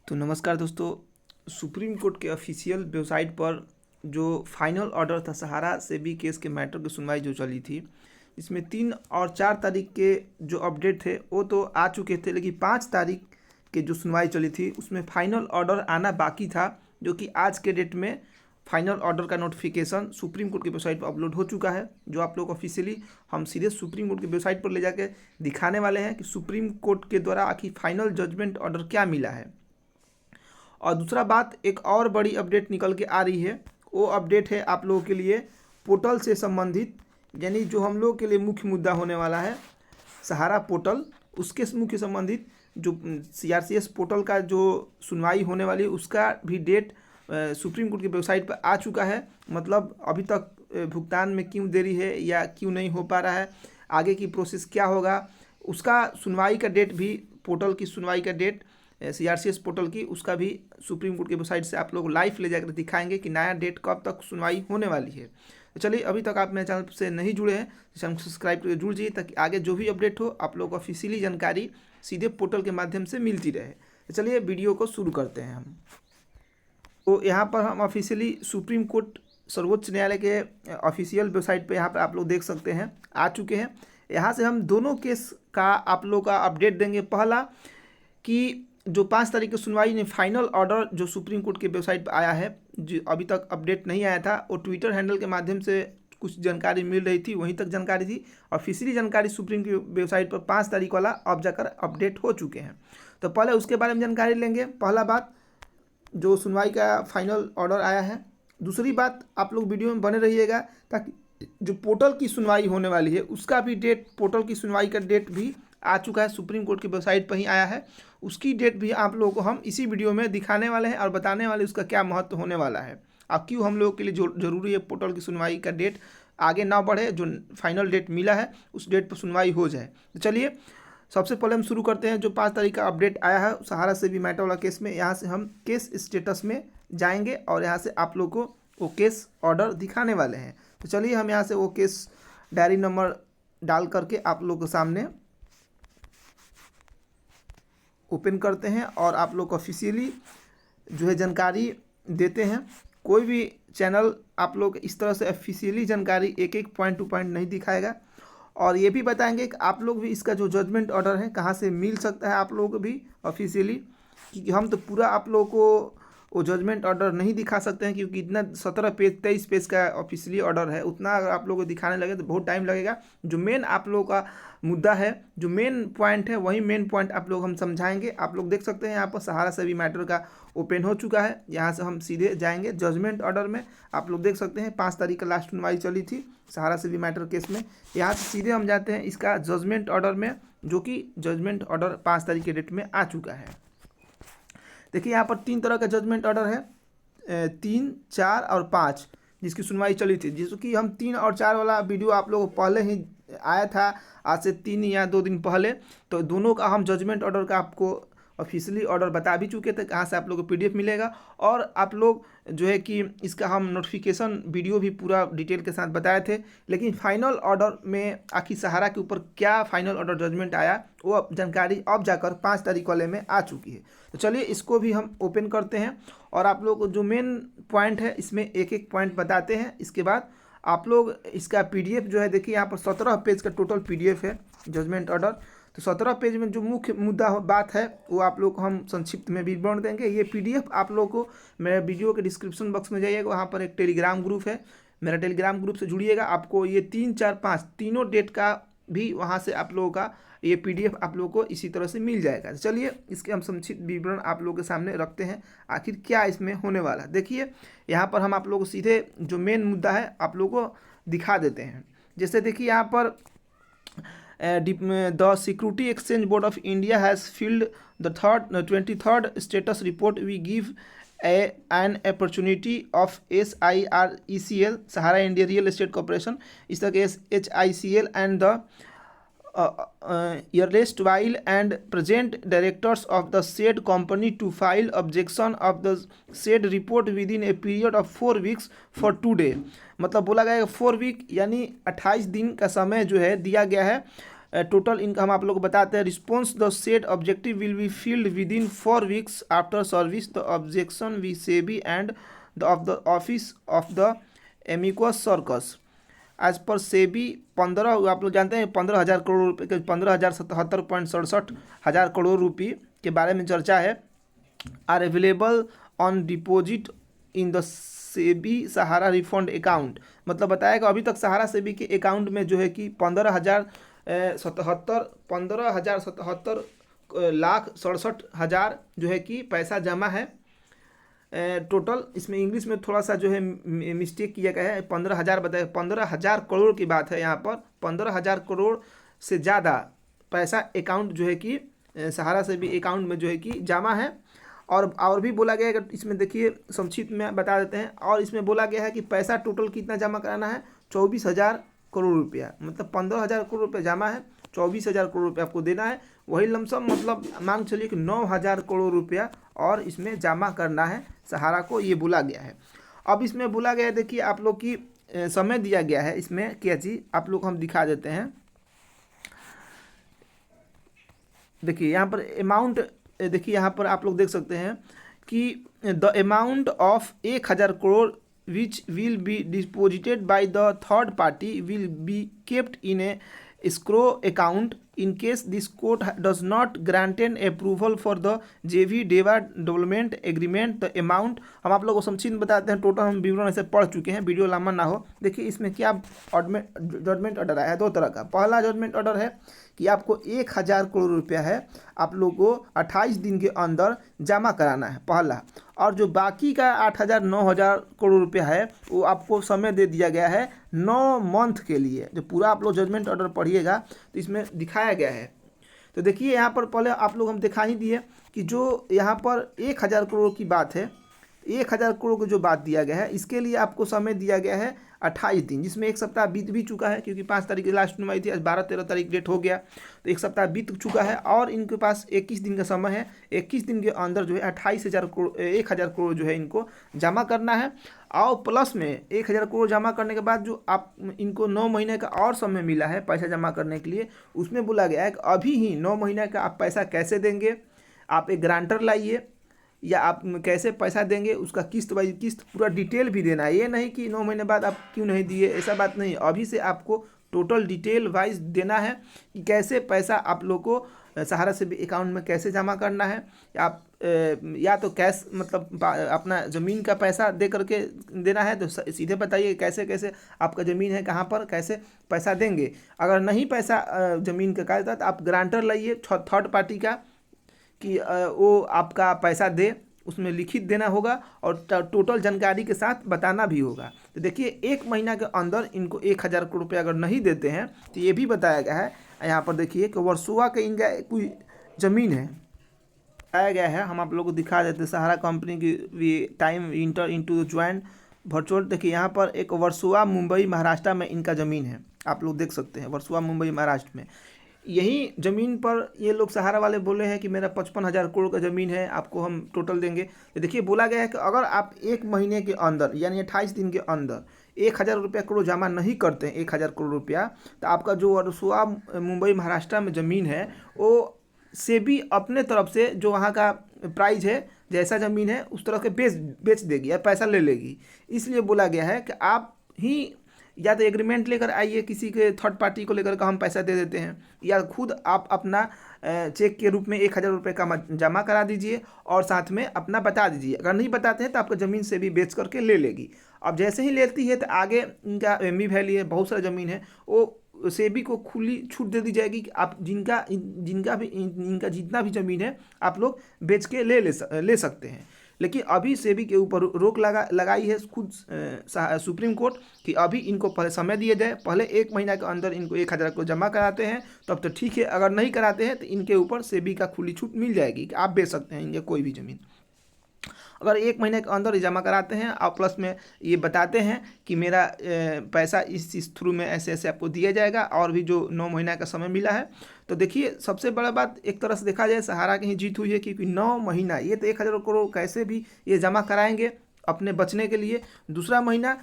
तो नमस्कार दोस्तों, सुप्रीम कोर्ट के ऑफिशियल वेबसाइट पर जो फाइनल ऑर्डर था सहारा सेबी केस के मैटर की सुनवाई जो चली थी, इसमें 3 और 4 तारीख के जो अपडेट थे वो तो आ चुके थे, लेकिन 5 तारीख के जो सुनवाई चली थी उसमें फाइनल ऑर्डर आना बाकी था, जो कि आज के डेट में फाइनल ऑर्डर का नोटिफिकेशन सुप्रीम कोर्ट की वेबसाइट पर अपलोड हो चुका है। जो आप लोग ऑफिशियली हम सीधे सुप्रीम कोर्ट की वेबसाइट पर ले जाके दिखाने वाले हैं कि सुप्रीम कोर्ट के द्वारा आखिर फाइनल जजमेंट ऑर्डर क्या मिला है। और दूसरा बात, एक और बड़ी अपडेट निकल के आ रही है। वो अपडेट है आप लोगों के लिए पोर्टल से संबंधित, यानी जो हम लोग के लिए मुख्य मुद्दा होने वाला है सहारा पोर्टल, उसके मुख्य संबंधित जो CRCS पोर्टल का जो सुनवाई होने वाली है उसका भी डेट सुप्रीम कोर्ट की वेबसाइट पर आ चुका है। मतलब अभी तक भुगतान में क्यों देरी है या क्यों नहीं हो पा रहा है, आगे की प्रोसेस क्या होगा, उसका सुनवाई का डेट भी, पोर्टल की सुनवाई का डेट CRCS पोर्टल की, उसका भी सुप्रीम कोर्ट की वेबसाइट से आप लोग लाइव ले जाकर दिखाएंगे कि नया डेट कब तक सुनवाई होने वाली है। तो चलिए, अभी तक आप मेरे चैनल से नहीं जुड़े हैं तो चैनल को सब्सक्राइब करके जुड़ जाइए, ताकि आगे जो भी अपडेट हो आप लोग को ऑफिशियली जानकारी सीधे पोर्टल के माध्यम से मिलती रहे। तो चलिए वीडियो को शुरू करते हैं हम। तो यहाँ पर हम ऑफिशियली सुप्रीम कोर्ट सर्वोच्च न्यायालय के ऑफिशियल वेबसाइट पे यहाँ पर आप लोग देख सकते हैं आ चुके हैं। यहाँ से हम दोनों केस का आप लोग का अपडेट देंगे। पहला कि जो 5 तारीख की सुनवाई में फाइनल ऑर्डर जो सुप्रीम कोर्ट की वेबसाइट पर आया है, जो अभी तक अपडेट नहीं आया था, वो ट्विटर हैंडल के माध्यम से कुछ जानकारी मिल रही थी, वहीं तक जानकारी थी। ऑफिशियली जानकारी सुप्रीम की वेबसाइट पर 5 तारीख वाला अब जाकर अपडेट हो चुके हैं। तो पहले उसके बारे में जानकारी लेंगे। पहला बात, जो सुनवाई का फाइनल ऑर्डर आया है। दूसरी बात, आप लोग वीडियो में बने रहिएगा ताकि जो पोर्टल की सुनवाई होने वाली है उसका भी डेट, पोर्टल की सुनवाई का डेट भी आ चुका है, सुप्रीम कोर्ट की वेबसाइट पर ही आया है। उसकी डेट भी आप लोगों को हम इसी वीडियो में दिखाने वाले हैं और बताने वाले उसका क्या महत्व होने वाला है और क्यों हम लोगों के लिए जो जरूरी है पोर्टल की सुनवाई का डेट आगे ना बढ़े, जो फाइनल डेट मिला है उस डेट पर सुनवाई हो जाए। तो चलिए, सबसे पहले हम शुरू करते हैं। जो 5 तारीख का अपडेट आया है सहारा सेबी मैटर वाला केस में, यहाँ से हम केस स्टेटस में जाएंगे और यहाँ से आप लोग को वो केस ऑर्डर दिखाने वाले हैं। तो चलिए, हम यहाँ से वो केस डायरी नंबर डाल करके आप लोग के सामने ओपन करते हैं और आप लोग ऑफिशियली जो है जानकारी देते हैं। कोई भी चैनल आप लोग इस तरह से ऑफिशियली जानकारी एक एक पॉइंट टू पॉइंट नहीं दिखाएगा। और ये भी बताएंगे कि आप लोग भी इसका जो जजमेंट ऑर्डर है कहाँ से मिल सकता है आप लोगों को भी ऑफिशियली, क्योंकि हम तो पूरा आप लोगों को वो जजमेंट ऑर्डर नहीं दिखा सकते हैं, क्योंकि इतना 17 पेज 23 पेज का ऑफिशियली ऑर्डर है, उतना अगर आप लोगों को दिखाने लगे तो बहुत टाइम लगेगा। जो मेन आप लोगों का मुद्दा है, जो मेन पॉइंट है, वही मेन पॉइंट आप लोग हम समझाएंगे। आप लोग देख सकते हैं यहाँ पर सहारा सेबी मैटर का ओपन हो चुका है। यहाँ से हम सीधे जाएंगे जजमेंट ऑर्डर में। आप लोग देख सकते हैं 5 तारीख का लास्ट सुनवाई चली थी सहारा सेबी मैटर केस में। यहाँ से सीधे हम जाते हैं इसका जजमेंट ऑर्डर में, जो कि जजमेंट ऑर्डर 5 तारीख के डेट में आ चुका है। देखिए, यहाँ पर 3 तरह का जजमेंट ऑर्डर है, 3, 4 और 5, जिसकी सुनवाई चली थी। जिसको कि हम 3 और 4 वाला वीडियो आप लोगों को पहले ही आया था, आज से 3 या 2 दिन पहले। तो दोनों का हम जजमेंट ऑर्डर का आपको ऑफिशियली ऑर्डर बता भी चुके थे, कहाँ से आप लोगों को PDF मिलेगा। और आप लोग जो है कि इसका हम नोटिफिकेशन वीडियो भी पूरा डिटेल के साथ बताए थे। लेकिन फाइनल ऑर्डर में आखिर सहारा के ऊपर क्या फाइनल ऑर्डर जजमेंट आया, वो अब जानकारी अब जाकर 5 तारीख वाले में आ चुकी है। तो चलिए, इसको भी हम ओपन करते हैं और आप लोग को जो मेन पॉइंट है इसमें एक एक पॉइंट बताते हैं। इसके बाद आप लोग इसका PDF जो है, देखिए यहाँ पर 17 पेज का टोटल PDF है जजमेंट ऑर्डर। तो 17 पेज में जो मुख्य मुद्दा बात है वो आप लोग को हम संक्षिप्त में विवरण देंगे। ये PDF आप लोग को मेरे वीडियो के डिस्क्रिप्शन बॉक्स में जाइएगा, वहाँ पर एक टेलीग्राम ग्रुप है, मेरा टेलीग्राम ग्रुप से जुड़िएगा। आपको ये 3, 4, 5 तीनों डेट का भी वहाँ से आप लोगों का ये PDF आप लोगों को इसी तरह से मिल जाएगा। तो चलिए, इसके हम संक्षिप्त विवरण आप लोगों के सामने रखते हैं, आखिर क्या इसमें होने वाला। देखिए, यहाँ पर हम आप लोगों को सीधे जो मेन मुद्दा है आप लोगों को दिखा देते हैं। जैसे देखिए, यहाँ पर the Security Exchange Board of India has filled the 23rd status report. We give an opportunity of SIRECL, Sahara India Real Estate Corporation, is the case HICL, and the erstwhile and present directors of the said company to file objection of the said report within a period of 4 weeks for 2 days। मतलब बोला गया 4 week यानी 28 दिन का समय जो है दिया गया है टोटल इनका हम आप लोग को बताते हैं। Response the set objective will be filed within 4 weeks after service the objection we SEBI and the of the office of the amicus सर्कस एज पर सेबी 15 आप लोग जानते हैं 15,000 करोड़ रुपये के 15,077.67 करोड़ रुपये के बारे में चर्चा है। Are available on deposit in the SEBI Sahara refund account, मतलब बताया कि अभी तक सहारा सेबी के अकाउंट में जो है कि 15,077 लाख 67,000 जो है कि पैसा जमा है टोटल। इसमें इंग्लिश में थोड़ा सा जो है मिस्टेक किया गया है, 15,000 बताया, 15,000 करोड़ की बात है यहाँ पर। 15,000 करोड़ से ज़्यादा पैसा अकाउंट जो है कि सहारा सेबी अकाउंट में जो है कि जमा है। और भी बोला गया है कि इसमें देखिए संक्षिप्त में बता देते हैं। और इसमें बोला गया है कि पैसा टोटल कितना जमा कराना है, 24,000 करोड़ रुपया, मतलब 15,000 करोड़ रुपया जमा है, 24,000 करोड़ रुपया आपको देना है। वही लमसम मतलब मान चलिए कि 9,000 करोड़ रुपया और इसमें जमा करना है सहारा को, ये बोला गया है। अब इसमें बोला गया है, देखिए आप लोग की समय दिया गया है इसमें क्या चीज़ आप लोग हम दिखा देते हैं। देखिए यहाँ पर अमाउंट, देखिए यहाँ पर आप लोग देख सकते हैं कि the amount of 1,000 crore which will be deposited by the third party will be kept in A escrow account in case this court does not granted approval for the JV डेवा डेवलपमेंट एग्रीमेंट। द अमाउंट हम आप लोगों को संक्षिप्त बताते हैं, total हम विवरण ऐसे पढ़ चुके हैं, वीडियो लंबा ना हो। देखिए इसमें क्या जजमेंट ऑर्डर आया है 2 तरह का। पहला जजमेंट ऑर्डर है कि आपको 1,000 करोड़ रुपया है आप लोगों को 28 दिन के अंदर जमा कराना है पहला, और जो बाकी का 8,000 9,000 करोड़ रुपया है वो आपको समय दे दिया गया है 9 मंथ के लिए। जो पूरा आप लोग जजमेंट ऑर्डर पढ़िएगा तो इसमें दिखाया गया है। तो देखिए यहाँ पर पहले आप लोग हम दिखा ही दिए कि जो यहाँ पर 1,000 करोड़ की बात है, 1,000 करोड़ को जो बात दिया गया है इसके लिए आपको समय दिया गया है 28 दिन, जिसमें 1 सप्ताह बीत भी चुका है क्योंकि 5 तारीख लास्ट में आई थी, आज 12-13 तारीख डेट हो गया, तो 1 सप्ताह बीत चुका है। और इनके पास 21 दिन का समय है। 21 दिन के अंदर जो है 1,000 करोड़ जो है इनको जमा करना है। और प्लस में 1,000 करोड़ जमा करने के बाद जो आप इनको 9 महीने का और समय मिला है पैसा जमा करने के लिए, उसमें बोला गया है कि अभी ही 9 महीने का आप पैसा कैसे देंगे, आप एक ग्रांटर लाइए या आप कैसे पैसा देंगे उसका किस्त बाई किस्त पूरा डिटेल भी देना है। ये नहीं कि 9 महीने बाद आप क्यों नहीं दिए, ऐसा बात नहीं। अभी से आपको टोटल डिटेल वाइज देना है कि कैसे पैसा आप लोग को सहारा सेबी अकाउंट में कैसे जमा करना है। आप या तो कैश मतलब अपना ज़मीन का पैसा दे करके देना है तो सीधे बताइए कैसे कैसे आपका ज़मीन है, कहाँ पर कैसे पैसा देंगे। अगर नहीं पैसा ज़मीन का कागजात तो आप ग्रांटर लाइए थर्ड पार्टी का कि वो आपका पैसा दे, उसमें लिखित देना होगा और टोटल जानकारी के साथ बताना भी होगा। तो देखिए 1 महीना के अंदर इनको 1,000 करोड़ रुपये अगर नहीं देते हैं तो ये भी बताया गया है यहाँ पर। देखिए कि वर्सोवा के इनका कोई ज़मीन है आया गया है, हम आप लोग को दिखा देते हैं। सहारा कंपनी की we time enter into joint virtual. देखिए यहाँ पर एक वर्सोवा मुंबई महाराष्ट्र में इनका ज़मीन है, आप लोग देख सकते हैं वर्सोवा मुंबई महाराष्ट्र में। यही ज़मीन पर ये लोग सहारा वाले बोले हैं कि मेरा 55,000 करोड़ का ज़मीन है, आपको हम टोटल देंगे। तो देखिए बोला गया है कि अगर आप 1 महीने के अंदर यानी 28 दिन के अंदर 1,000 रुपया करोड़ जमा नहीं करते हैं, 1,000 करोड़ रुपया, तो आपका जो वर्सोवा मुंबई महाराष्ट्र में ज़मीन है वो सेबी अपने तरफ से जो वहाँ का प्राइस है जैसा ज़मीन है उस तरह के बेच देगी या पैसा ले लेगी। इसलिए बोला गया है कि आप ही या तो एग्रीमेंट लेकर आइए किसी के थर्ड पार्टी को लेकर के हम पैसा दे देते हैं, या खुद आप अपना चेक के रूप में 1,000 रुपये का जमा करा दीजिए और साथ में अपना बता दीजिए। अगर नहीं बताते हैं तो आपका ज़मीन से भी बेच करके ले लेगी। अब जैसे ही लेती है तो आगे इनका एमई वैली है, बहुत सारा ज़मीन है, वो सेबी को खुली छूट दे दी जाएगी कि आप इनका जितना भी ज़मीन है आप लोग बेच के ले सकते हैं। लेकिन अभी सेबी के ऊपर रोक लगाई है खुद सुप्रीम कोर्ट कि अभी इनको पहले समय दिया जाए, पहले 1 महीना के अंदर इनको 1,000 को जमा कराते हैं तब तो ठीक है, अगर नहीं कराते हैं तो इनके ऊपर सेबी का खुली छूट मिल जाएगी कि आप बेच सकते हैं इनके कोई भी ज़मीन। अगर 1 महीने के अंदर जमा कराते हैं और प्लस में ये बताते हैं कि मेरा पैसा इस थ्रू में ऐसे ऐसे आपको दिया जाएगा और भी जो 9 महीना का समय मिला है। तो देखिए सबसे बड़ा बात एक तरह से देखा जाए सहारा की ही जीत हुई है क्योंकि 9 महीना ये तो 1,000 करोड़ कैसे भी ये जमा कराएंगे अपने बचने के लिए। दूसरा महीना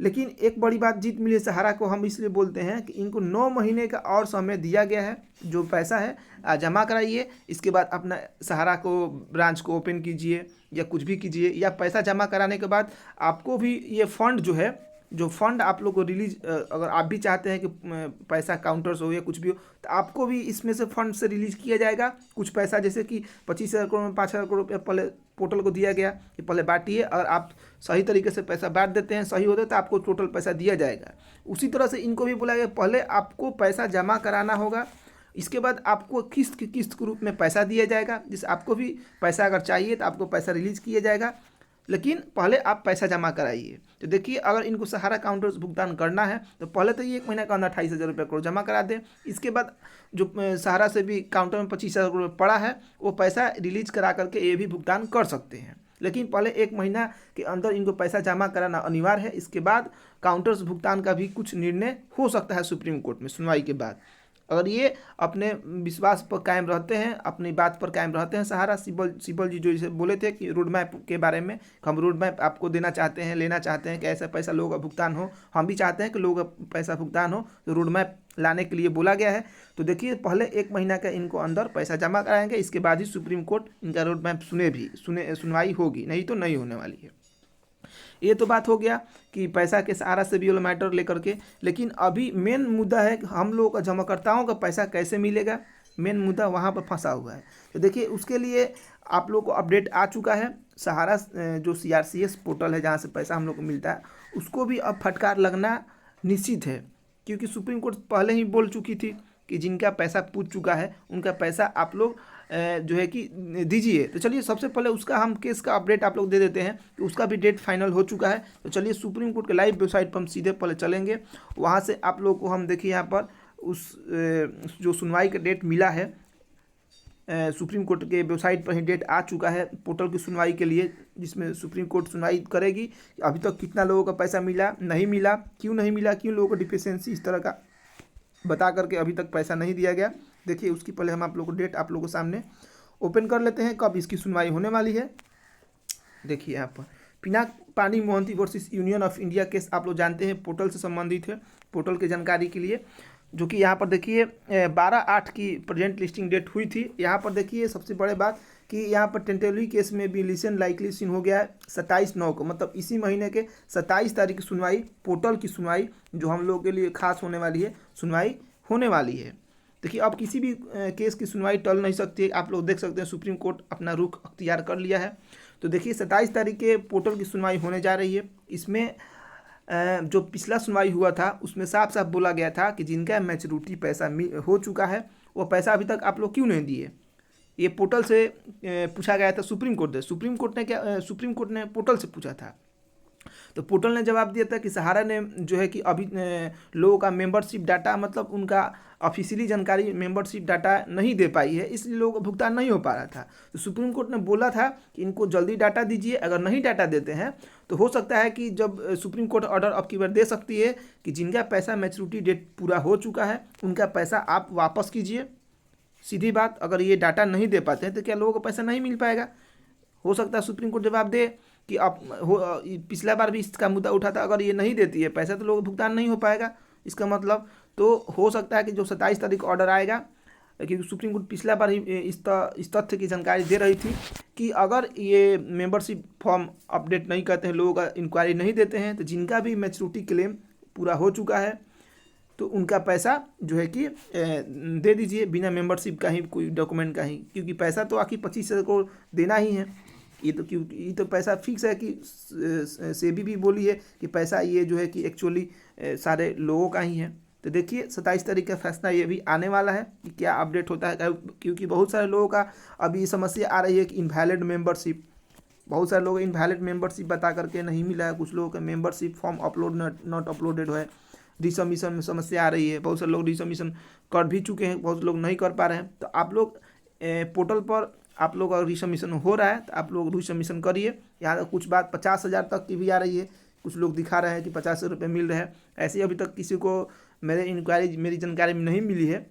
लेकिन एक बड़ी बात जीत मिली है सहारा को, हम इसलिए बोलते हैं कि इनको 9 महीने का और समय दिया गया है। जो पैसा है जमा कराइए, इसके बाद अपना सहारा को ब्रांच को ओपन कीजिए या कुछ भी कीजिए, या पैसा जमा कराने के बाद आपको भी ये फंड जो फंड आप लोग को रिलीज, अगर आप भी चाहते हैं कि पैसा काउंटर्स हो या कुछ भी हो, तो आपको भी इसमें से फंड से रिलीज किया जाएगा कुछ पैसा। जैसे कि 25,000 करोड़ में 5,000 करोड़ रुपया पहले पोर्टल को दिया गया कि पहले बांटिए, अगर आप सही तरीके से पैसा बांट देते हैं, सही होता है, तो आपको टोटल पैसा दिया जाएगा। उसी तरह से इनको भी बोला गया पहले आपको पैसा जमा कराना होगा, इसके बाद आपको किस्त के रूप में पैसा दिया जाएगा। जिससे आपको भी पैसा अगर चाहिए तो आपको पैसा रिलीज किया जाएगा, लेकिन पहले आप पैसा जमा कराइए। तो देखिए, अगर इनको सहारा काउंटर्स भुगतान करना है तो पहले तो ये 1 महीना का अंदर 28,000 रुपये करोड़ जमा करा दें। इसके बाद जो सहारा से भी काउंटर में 25,000 करोड़ पड़ा है, वो पैसा रिलीज करा करके ये भी भुगतान कर सकते हैं। लेकिन पहले 1 महीना के अंदर इनको पैसा जमा कराना अनिवार्य है। इसके बाद काउंटर्स भुगतान का भी कुछ निर्णय हो सकता है सुप्रीम कोर्ट में सुनवाई के बाद। अगर ये अपने विश्वास पर कायम रहते हैं, अपनी बात पर कायम रहते हैं, सहारा सिब्बल जी जो इसे बोले थे कि रोड मैप के बारे में, हम रोड मैप आपको देना चाहते हैं, लेना चाहते हैं कि ऐसा पैसा लोगों का भुगतान हो, हम भी चाहते हैं कि लोगों का पैसा भुगतान हो, तो रोड मैप लाने के लिए बोला गया है। तो देखिए, पहले 1 महीना का इनको अंदर पैसा जमा कराएंगे, इसके बाद ही सुप्रीम कोर्ट इनका रोड मैप सुनवाई होगी, नहीं तो नहीं होने वाली है। ये तो बात हो गया कि पैसा के सहारा से भी वाला मैटर लेकर के। लेकिन अभी मेन मुद्दा है कि हम लोगों का जमाकर्ताओं का पैसा कैसे मिलेगा, मेन मुद्दा वहाँ पर फंसा हुआ है। तो देखिए, उसके लिए आप लोग को अपडेट आ चुका है। सहारा जो CRCS पोर्टल है जहाँ से पैसा हम लोग को मिलता है, उसको भी अब फटकार लगना निश्चित है, क्योंकि सुप्रीम कोर्ट पहले ही बोल चुकी थी कि जिनका पैसा पूछ चुका है उनका पैसा आप लोग जो है कि दीजिए। तो चलिए, सबसे पहले उसका हम केस का अपडेट आप लोग दे देते हैं कि उसका भी डेट फाइनल हो चुका है। तो चलिए, सुप्रीम कोर्ट के लाइव वेबसाइट पर हम सीधे पहले चलेंगे, वहाँ से आप लोग को हम देखिए यहाँ पर उस जो सुनवाई का डेट मिला है, सुप्रीम कोर्ट के वेबसाइट पर ही डेट आ चुका है पोर्टल की सुनवाई के लिए, जिसमें सुप्रीम कोर्ट सुनवाई करेगी अभी तक कितना लोगों का पैसा मिला, नहीं मिला, क्यों नहीं मिला, क्यों लोगों को डिफिशिएंसी इस तरह का बता करके अभी तक पैसा नहीं दिया गया। देखिए, उसकी पहले हम आप लोगों को डेट आप लोगों के सामने ओपन कर लेते हैं, कब इसकी सुनवाई होने वाली है। देखिए यहाँ पर पिनाक पानी Mohanty versus union of India case आप लोग जानते हैं, पोर्टल से संबंधित है। पोर्टल की जानकारी के लिए, जो कि यहाँ पर देखिए 12/8 की प्रेजेंट लिस्टिंग डेट हुई थी। यहाँ पर देखिए सबसे बड़ी बात कि यहाँ पर टेंटेटिव केस में भी लिसन लाइकली सीन हो गया है 27/9 को, मतलब इसी महीने के 27 तारीख की सुनवाई, पोर्टल की सुनवाई जो हम लोगों के लिए खास होने वाली है, सुनवाई होने वाली है। देखिए, अब किसी भी केस की सुनवाई टल नहीं सकती है। आप लोग देख सकते हैं सुप्रीम कोर्ट अपना रुख अख्तियार कर लिया है। तो देखिए, 27 तारीख के पोर्टल की सुनवाई होने जा रही है। इसमें जो पिछला सुनवाई हुआ था उसमें साफ साफ बोला गया था कि जिनका मैच्योरिटी पैसा हो चुका है वो पैसा अभी तक आप लोग क्यों नहीं दिए। ये पोर्टल से पूछा गया था सुप्रीम कोर्ट ने पोर्टल से पूछा था। तो पोर्टल ने जवाब दिया था कि सहारा ने जो है कि अभी लोगों का मेंबरशिप डाटा, मतलब उनका ऑफिशियली जानकारी मेंबरशिप डाटा नहीं दे पाई है, इसलिए लोगों का भुगतान नहीं हो पा रहा था। तो सुप्रीम कोर्ट ने बोला था कि इनको जल्दी डाटा दीजिए, अगर नहीं डाटा देते हैं तो हो सकता है कि जब सुप्रीम कोर्ट ऑर्डर अब की बार दे सकती है कि जिनका पैसा मैच्योरिटी डेट पूरा हो चुका है उनका पैसा आप वापस कीजिए। सीधी बात, अगर ये डाटा नहीं दे पाते हैं तो क्या लोगों को पैसा नहीं मिल पाएगा। हो सकता है सुप्रीम कोर्ट जवाब दे कि आप पिछला बार भी इसका मुद्दा उठा था, अगर ये नहीं देती है पैसा तो लोगों को भुगतान नहीं हो पाएगा। इसका मतलब तो हो सकता है कि जो 27 तारीख ऑर्डर आएगा, क्योंकि सुप्रीम कोर्ट पिछला बार ही इस तथ्य की जानकारी दे रही थी कि अगर ये मेंबरशिप फॉर्म अपडेट नहीं करते हैं, लोगों का इंक्वायरी नहीं देते हैं, तो जिनका भी मैच्योरिटी क्लेम पूरा हो चुका है तो उनका पैसा जो है कि दे दीजिए बिना मेंबरशिप का ही, कोई डॉक्यूमेंट का ही, क्योंकि पैसा तो आखिर 25,000 को देना ही है। ये तो पैसा फिक्स है कि सेबी भी बोली है कि पैसा ये जो है कि एक्चुअली सारे लोगों का ही है। तो देखिए 27 तारीख का फैसला ये भी आने वाला है कि क्या अपडेट होता है, क्योंकि बहुत सारे लोगों का अभी समस्या आ रही है कि इनवैलिड मेंबरशिप, बहुत सारे लोग इनवैलिड मेंबरशिप बता करके नहीं मिला है, कुछ लोगों का membership form upload not uploaded है, रिसबमिशन में समस्या आ रही है, बहुत सारे लोग रिसबमिशन कर भी चुके हैं, बहुत लोग नहीं कर पा रहे हैं। तो आप लोग पोर्टल पर आप लोग अगर रिसबमिशन हो रहा है तो आप लोग रिसबमिशन करिए। यहाँ कुछ बात 50,000 तक की भी आ रही है, कुछ लोग दिखा रहे हैं कि 50 रुपये मिल रहे हैं, ऐसे अभी तक किसी को मेरी जानकारी में नहीं मिली है।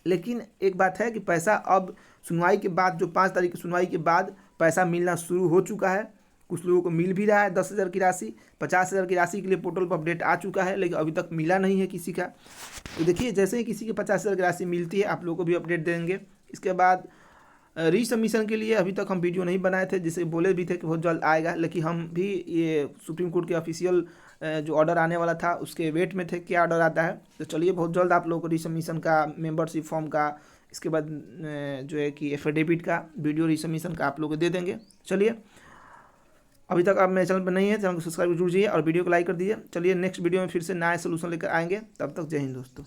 लेकिन एक बात है कि पैसा अब सुनवाई के बाद, जो 5 तारीख की सुनवाई के बाद पैसा मिलना शुरू हो चुका है। कुछ लोगों को मिल भी रहा है 10,000 की राशि, 50,000 की राशि के लिए पोर्टल पर अपडेट आ चुका है, लेकिन अभी तक मिला नहीं है किसी का। तो देखिए जैसे ही किसी के 50,000 की राशि मिलती है आप लोगों को भी अपडेट देंगे। इसके बाद रीसबमिशन के लिए अभी तक हम वीडियो नहीं बनाए थे, जिसे बोले भी थे कि बहुत जल्द आएगा, लेकिन हम भी ये सुप्रीम कोर्ट के ऑफिशियल जो ऑर्डर आने वाला था उसके वेट में थे क्या ऑर्डर आता है। तो चलिए बहुत जल्द आप लोगों को रीसबमिशन का, मेंबरशिप फॉर्म का, इसके बाद जो है कि एफिडेविट का वीडियो रीसबमिशन का आप लोगों को दे देंगे। चलिए अभी तक आप मेरे चैनल पर नहीं है, चैनल को सब्सक्राइब जरूर कीजिए और वीडियो को लाइक कर दीजिए। चलिए नेक्स्ट वीडियो में फिर से नया सोल्यूशन लेकर आएंगे, तब तक जय हिंद दोस्तों।